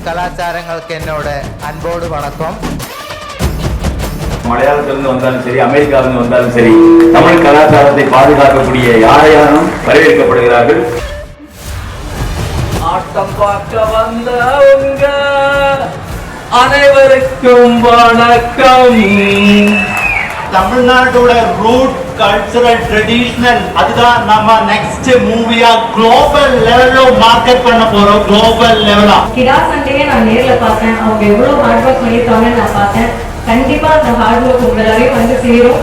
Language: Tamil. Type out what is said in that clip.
கலாச்சாரங்களுக்கு என்னோட அன்போடு வணக்கம். மலையாளத்திலிருந்து வந்தாலும் சரி, அமெரிக்காவிலிருந்து வந்தாலும் சரி, தமிழ் கலாச்சாரத்தை பாதுகாக்கக்கூடிய யாரையாரும் வரவேற்கப்படுகிறார்கள். ஆட்டம் பார்க்க வந்தவங்க அனைவருக்கும் வணக்கம். தமிழ்நாட்டோட ரூட் கல்ச்சரல் ட்ரெடிஷனல் அதுதான் நம்ம நெக்ஸ்ட் மூவியா குளோபல் லெவல்ல மார்க்கெட் பண்ண போறோம். குளோபல் லெவலா கிடா சண்டையை நான் நேர்ல பார்த்தேன். அவங்க எவ்வளவு ஹார்ட் ஒர்க் பண்ணிருக்காங்கன்னு நான் பார்த்தேன். கண்டிப்பா அந்த ஹார்ட் ஒர்க் உங்க எல்லாரையும் வந்து சேரும்.